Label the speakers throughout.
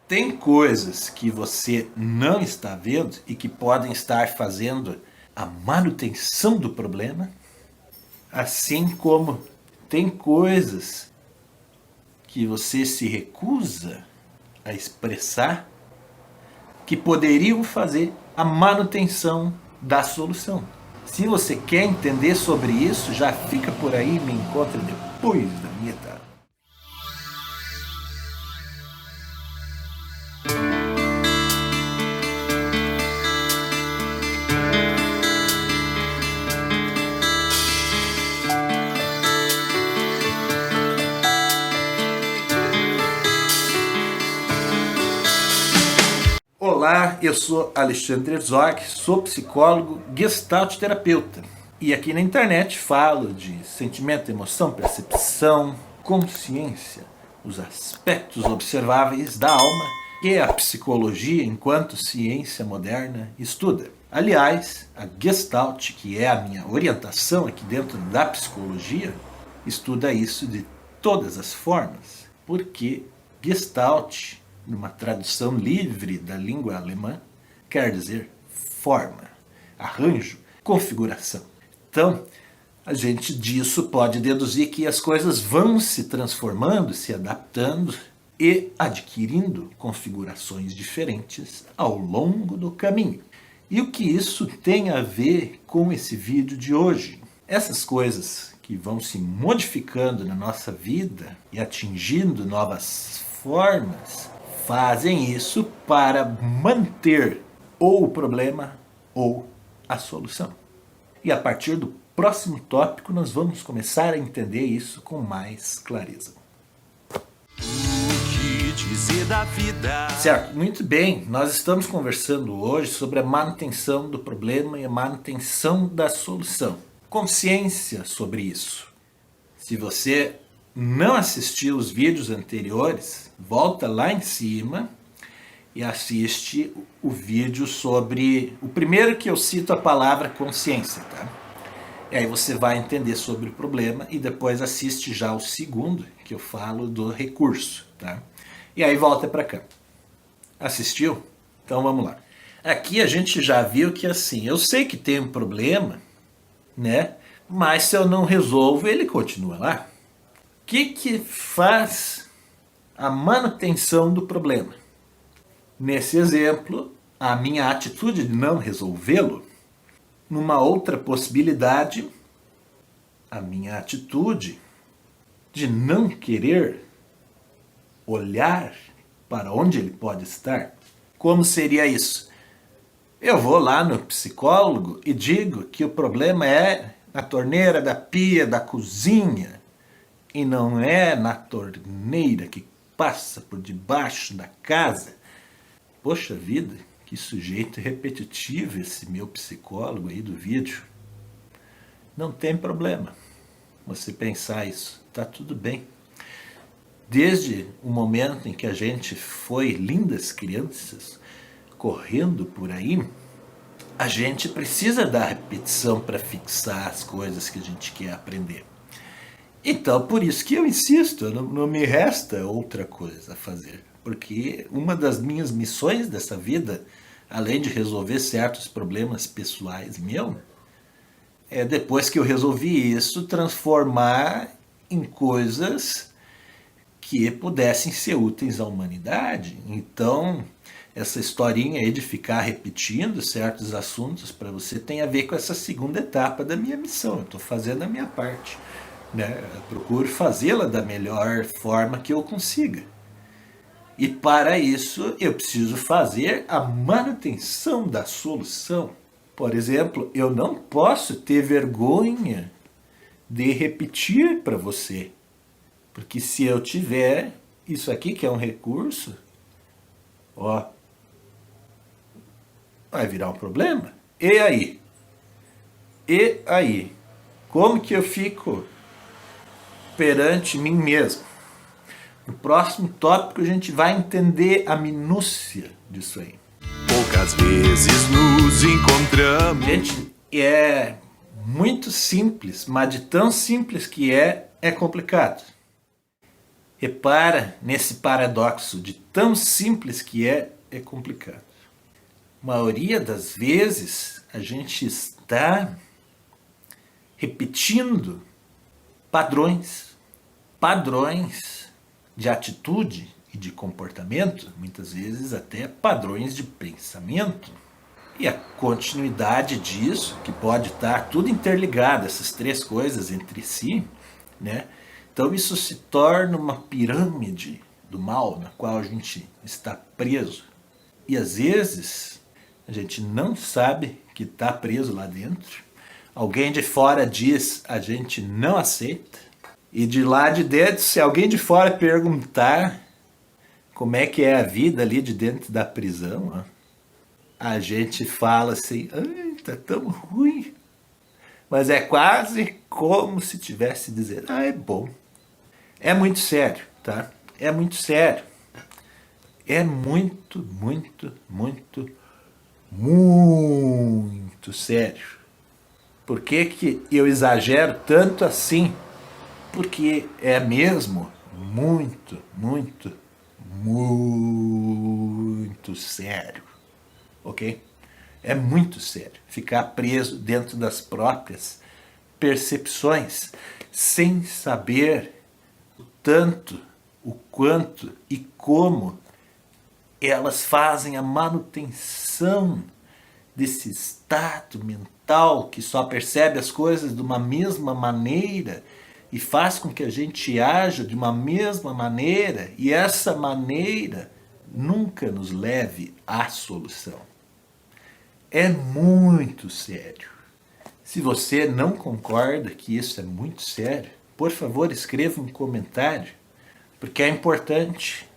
Speaker 1: Tem coisas que você não está vendo e que podem estar fazendo a manutenção do problema, assim como tem coisas que você se recusa a expressar que poderiam fazer a manutenção da solução. Se você quer entender sobre isso, já fica por aí e me encontra depois da vinheta. Olá, eu sou Alexandre Herzog, sou psicólogo gestalt terapeuta. E aqui na internet falo de sentimento, emoção, percepção, consciência, os aspectos observáveis da alma que a psicologia, enquanto ciência moderna, estuda. Aliás, a Gestalt, que é a minha orientação aqui dentro da psicologia, estuda isso de todas as formas, porque Gestalt, numa tradução livre da língua alemã, quer dizer forma, arranjo, configuração. Então, a gente disso pode deduzir que as coisas vão se transformando, se adaptando e adquirindo configurações diferentes ao longo do caminho. E o que isso tem a ver com esse vídeo de hoje? Essas coisas que vão se modificando na nossa vida e atingindo novas formas, fazem isso para manter ou o problema ou a solução. E a partir do próximo tópico nós vamos começar a entender isso com mais clareza. O que dizer da vida? Certo, muito bem. Nós estamos conversando hoje sobre a manutenção do problema e a manutenção da solução. Consciência sobre isso. Se você não assistiu os vídeos anteriores, volta lá em cima e assiste o vídeo sobre... O primeiro que eu cito a palavra consciência, tá? E aí você vai entender sobre o problema e depois assiste já o segundo, que eu falo do recurso, tá? E aí volta para cá. Assistiu? Então vamos lá. Aqui a gente já viu que assim, eu sei que tem um problema, né? Mas se eu não resolvo, ele continua lá. O que faz a manutenção do problema? Nesse exemplo, a minha atitude de não resolvê-lo. Numa outra possibilidade, a minha atitude de não querer olhar para onde ele pode estar. Como seria isso? Eu vou lá no psicólogo e digo que o problema é na torneira da pia da cozinha, e não é na torneira que passa por debaixo da casa. Poxa vida, que sujeito repetitivo esse meu psicólogo aí do vídeo. Não tem problema você pensar isso, tá tudo bem. Desde o momento em que a gente foi lindas crianças, correndo por aí, a gente precisa da repetição para fixar as coisas que a gente quer aprender. Então, por isso que eu insisto, não me resta outra coisa a fazer. Porque uma das minhas missões dessa vida, além de resolver certos problemas pessoais meus, é depois que eu resolvi isso, transformar em coisas que pudessem ser úteis à humanidade. Então, essa historinha aí de ficar repetindo certos assuntos para você tem a ver com essa segunda etapa da minha missão. Eu estou fazendo a minha parte. Eu procuro fazê-la da melhor forma que eu consiga. E para isso eu preciso fazer a manutenção da solução. Por exemplo, eu não posso ter vergonha de repetir para você. Porque se eu tiver isso aqui que é um recurso, ó, vai virar um problema. E aí? E aí? Como que eu fico perante mim mesmo? No próximo tópico a gente vai entender a minúcia disso aí.
Speaker 2: Poucas vezes nos encontramos.
Speaker 1: Gente, é muito simples, mas de tão simples que é complicado. Repara nesse paradoxo de tão simples que é complicado. A maioria das vezes a gente está repetindo padrões de atitude e de comportamento, muitas vezes até padrões de pensamento. E a continuidade disso, que pode estar tudo interligado, essas três coisas entre si, né? Então isso se torna uma pirâmide do mal na qual a gente está preso. E às vezes a gente não sabe que está preso lá dentro. Alguém de fora diz, a gente não aceita. E de lá de dentro, se alguém de fora perguntar como é que é a vida ali de dentro da prisão, ó, a gente fala assim, ai, tá tão ruim. Mas é quase como se tivesse dizendo, é bom. É muito sério, tá? É muito sério. É muito, muito, muito, muito sério. Por que eu exagero tanto assim? Porque é mesmo muito, muito, muito sério. Ok? É muito sério ficar preso dentro das próprias percepções, sem saber o tanto, o quanto e como elas fazem a manutenção desse estado mental que só percebe as coisas de uma mesma maneira e faz com que a gente haja de uma mesma maneira, e essa maneira nunca nos leve à solução. É muito sério. Se você não concorda que isso é muito sério, por favor, escreva um comentário, porque é importante.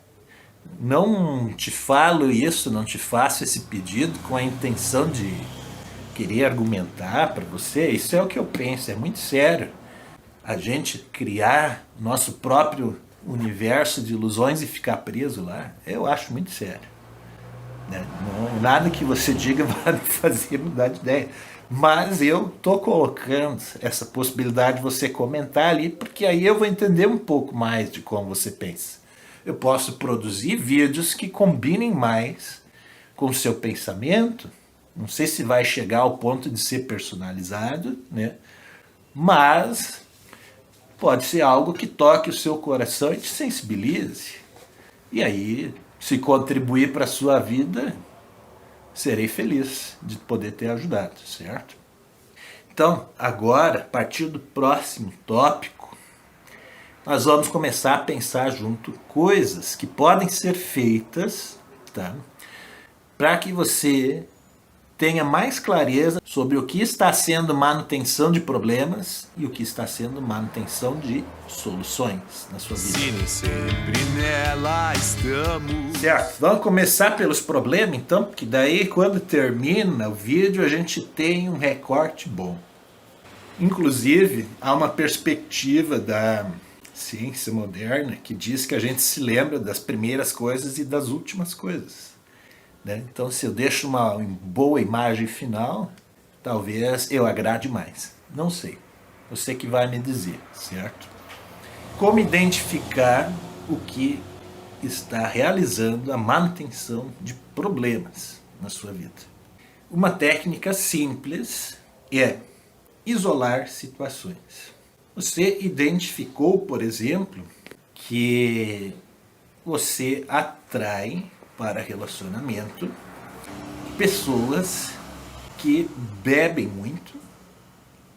Speaker 1: Não te falo isso, não te faço esse pedido com a intenção de querer argumentar para você. Isso é o que eu penso, é muito sério. A gente criar nosso próprio universo de ilusões e ficar preso lá, eu acho muito sério. Não, nada que você diga vai me fazer mudar de ideia. Mas eu estou colocando essa possibilidade de você comentar ali, porque aí eu vou entender um pouco mais de como você pensa. Eu posso produzir vídeos que combinem mais com o seu pensamento. Não sei se vai chegar ao ponto de ser personalizado, né? Mas pode ser algo que toque o seu coração e te sensibilize. E aí, se contribuir para a sua vida, serei feliz de poder ter ajudado, certo? Então, agora, a partir do próximo tópico, nós vamos começar a pensar junto coisas que podem ser feitas, tá? Para que você tenha mais clareza sobre o que está sendo manutenção de problemas e o que está sendo manutenção de soluções na sua vida.
Speaker 2: Sim, sempre nela estamos.
Speaker 1: Certo, vamos começar pelos problemas então, porque daí quando termina o vídeo a gente tem um recorte bom. Inclusive, há uma perspectiva da ciência moderna que diz que a gente se lembra das primeiras coisas e das últimas coisas. Então, se eu deixo uma boa imagem final, talvez eu agrade mais. Não sei. Você que vai me dizer, certo? Como identificar o que está realizando a manutenção de problemas na sua vida? Uma técnica simples é isolar situações. Você identificou, por exemplo, que você atrai para relacionamento pessoas que bebem muito,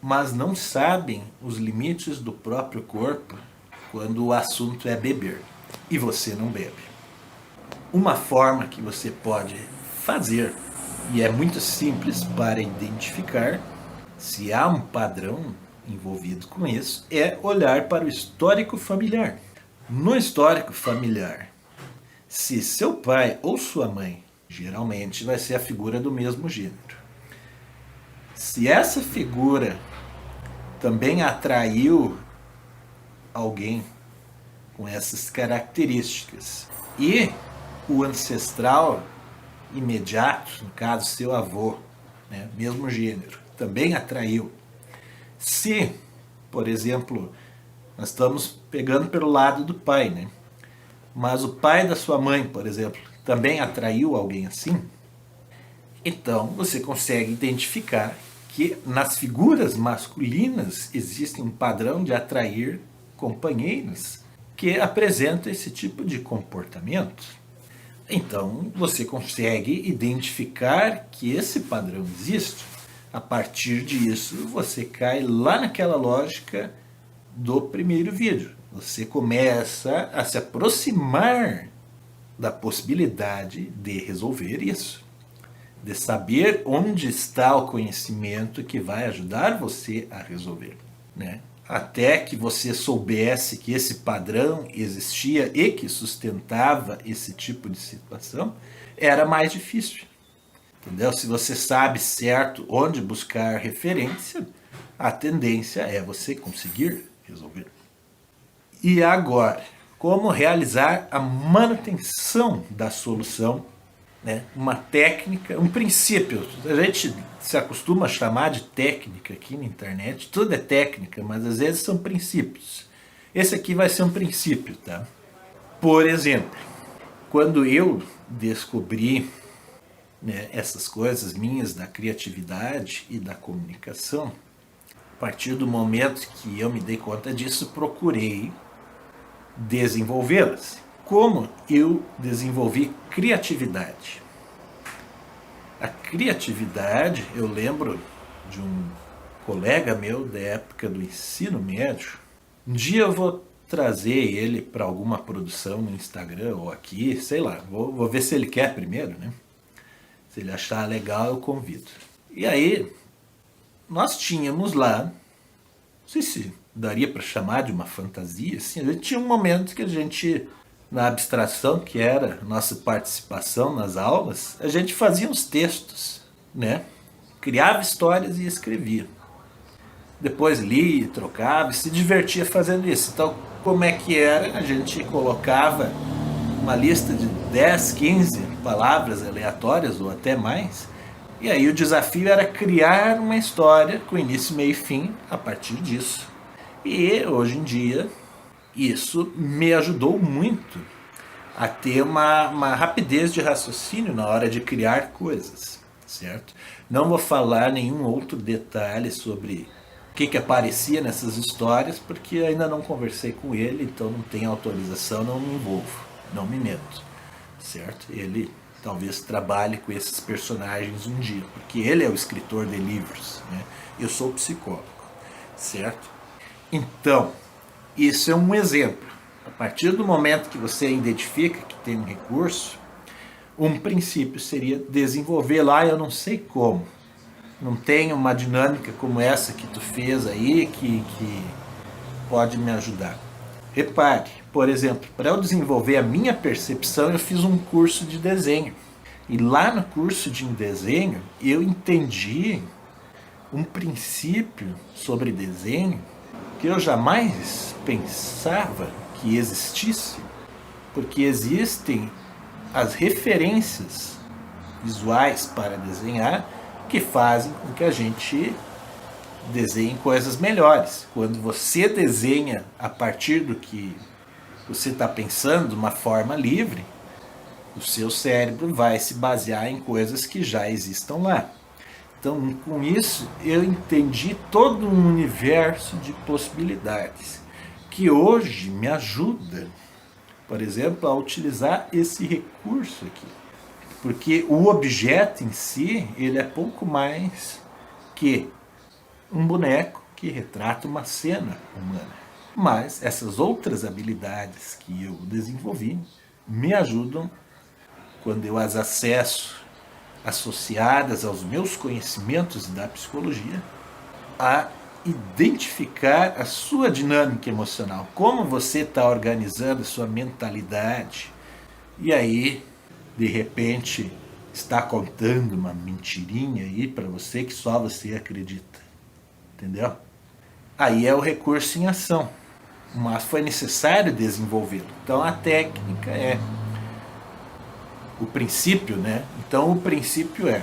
Speaker 1: mas não sabem os limites do próprio corpo quando o assunto é beber e você não bebe. Uma forma que você pode fazer, e é muito simples para identificar se há um padrão envolvido com isso, é olhar para o histórico familiar. No histórico familiar, se seu pai ou sua mãe, geralmente vai ser a figura do mesmo gênero, se essa figura também atraiu alguém com essas características e o ancestral imediato, no caso seu avô, né, mesmo gênero, também atraiu. Se, por exemplo, nós estamos pegando pelo lado do pai, né? mas o pai da sua mãe, por exemplo, também atraiu alguém assim, então você consegue identificar que nas figuras masculinas existe um padrão de atrair companheiros que apresentam esse tipo de comportamento. Então você consegue identificar que esse padrão existe. A partir disso, você cai lá naquela lógica do primeiro vídeo. Você começa a se aproximar da possibilidade de resolver isso. De saber onde está o conhecimento que vai ajudar você a resolver, né? Até que você soubesse que esse padrão existia e que sustentava esse tipo de situação, era mais difícil. Entendeu? Se você sabe certo onde buscar referência, a tendência é você conseguir resolver. E agora, como realizar a manutenção da solução, né? Uma técnica, um princípio. A gente se acostuma a chamar de técnica aqui na internet, tudo é técnica, mas às vezes são princípios. Esse aqui vai ser um princípio, tá? Por exemplo, quando eu descobri, né, essas coisas minhas da criatividade e da comunicação, a partir do momento que eu me dei conta disso, procurei desenvolvê-las. Como eu desenvolvi criatividade? A criatividade, eu lembro de um colega meu da época do ensino médio. Um dia eu vou trazer ele para alguma produção no Instagram ou aqui, sei lá, vou ver se ele quer primeiro, né? Se ele achar legal, eu convido. E aí, nós tínhamos lá, não sei se daria para chamar de uma fantasia, assim, a gente tinha um momento que a gente, na abstração, que era a nossa participação nas aulas, a gente fazia uns textos, né? Criava histórias e escrevia. Depois lia, trocava e se divertia fazendo isso. Então, como é que era? A gente colocava uma lista de 10, 15 palavras aleatórias ou até mais, e aí o desafio era criar uma história com início, meio e fim a partir disso. E hoje em dia isso me ajudou muito a ter uma rapidez de raciocínio na hora de criar coisas, certo? Não vou falar nenhum outro detalhe sobre o que aparecia nessas histórias, porque ainda não conversei com ele, então não tenho autorização, não me envolvo, não me meto, certo? Ele talvez trabalhe com esses personagens um dia, porque ele é o escritor de livros, né? Eu sou psicólogo, certo? Então, isso é um exemplo. A partir do momento que você identifica que tem um recurso, um princípio seria desenvolver lá, eu não sei como. Não tem uma dinâmica como essa que tu fez aí que pode me ajudar. Repare, por exemplo, para eu desenvolver a minha percepção, eu fiz um curso de desenho. E lá no curso de desenho, eu entendi um princípio sobre desenho que eu jamais pensava que existisse, porque existem as referências visuais para desenhar que fazem com que a gente desenhe coisas melhores. Quando você desenha a partir do que você está pensando de uma forma livre, o seu cérebro vai se basear em coisas que já existam lá. Então, com isso, eu entendi todo um universo de possibilidades que hoje me ajuda, por exemplo, a utilizar esse recurso aqui. Porque o objeto em si, ele é pouco mais que um boneco que retrata uma cena humana. Mas essas outras habilidades que eu desenvolvi me ajudam, quando eu as acesso associadas aos meus conhecimentos da psicologia, a identificar a sua dinâmica emocional, como você está organizando a sua mentalidade, e aí, de repente, está contando uma mentirinha aí para você que só você acredita, entendeu? Aí é o recurso em ação, mas foi necessário desenvolvê-lo. Então a técnica é o princípio, né? Então o princípio é: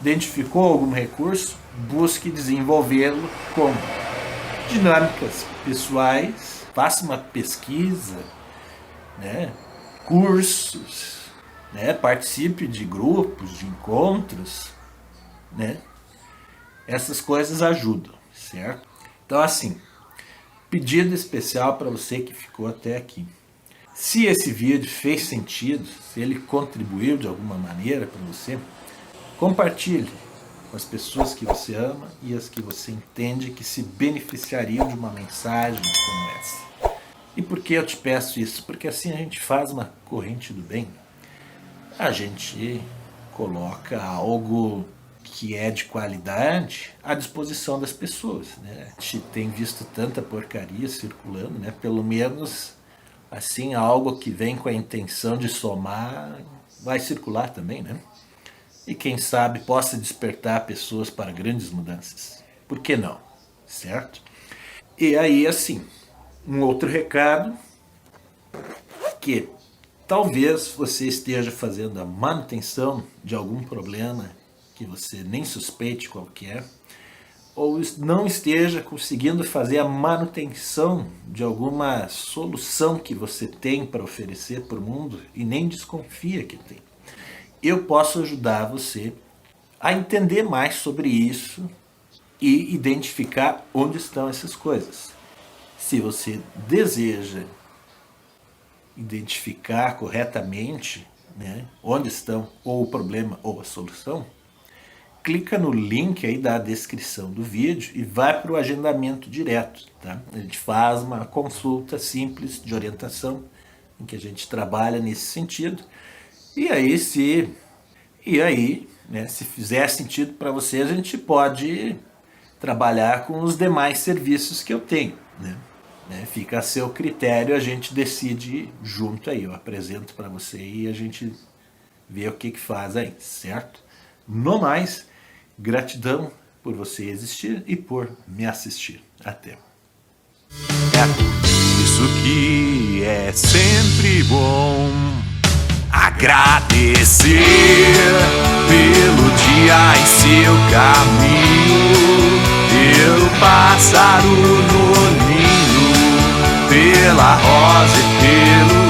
Speaker 1: identificou algum recurso, busque desenvolvê-lo com dinâmicas pessoais, faça uma pesquisa, né? cursos, né? Participe de grupos, de encontros, né? Essas coisas ajudam, certo? Então assim, pedido especial para você que ficou até aqui. Se esse vídeo fez sentido, se ele contribuiu de alguma maneira para você, compartilhe com as pessoas que você ama e as que você entende que se beneficiariam de uma mensagem como essa. E por que eu te peço isso? Porque assim a gente faz uma corrente do bem. A gente coloca algo que é de qualidade à disposição das pessoas, né? A gente tem visto tanta porcaria circulando, né? Pelo menos assim, algo que vem com a intenção de somar vai circular também, né? E quem sabe possa despertar pessoas para grandes mudanças. Por que não? Certo? E aí, assim, um outro recado, que talvez você esteja fazendo a manutenção de algum problema que você nem suspeite qual que é, ou não esteja conseguindo fazer a manutenção de alguma solução que você tem para oferecer para o mundo e nem desconfia que tem. Eu posso ajudar você a entender mais sobre isso e identificar onde estão essas coisas. Se você deseja identificar corretamente, né, onde estão ou o problema ou a solução, clica no link aí da descrição do vídeo e vai para o agendamento direto, tá? A gente faz uma consulta simples de orientação em que a gente trabalha nesse sentido. E aí, né, se fizer sentido para você, a gente pode trabalhar com os demais serviços que eu tenho, né? Fica a seu critério, a gente decide junto aí. Eu apresento para você e a gente vê o que faz aí, certo? No mais, gratidão por você existir e por me assistir. Até.
Speaker 2: É por isso que é sempre bom agradecer pelo dia em seu caminho, pelo pássaro no ninho, pela rosa e pelo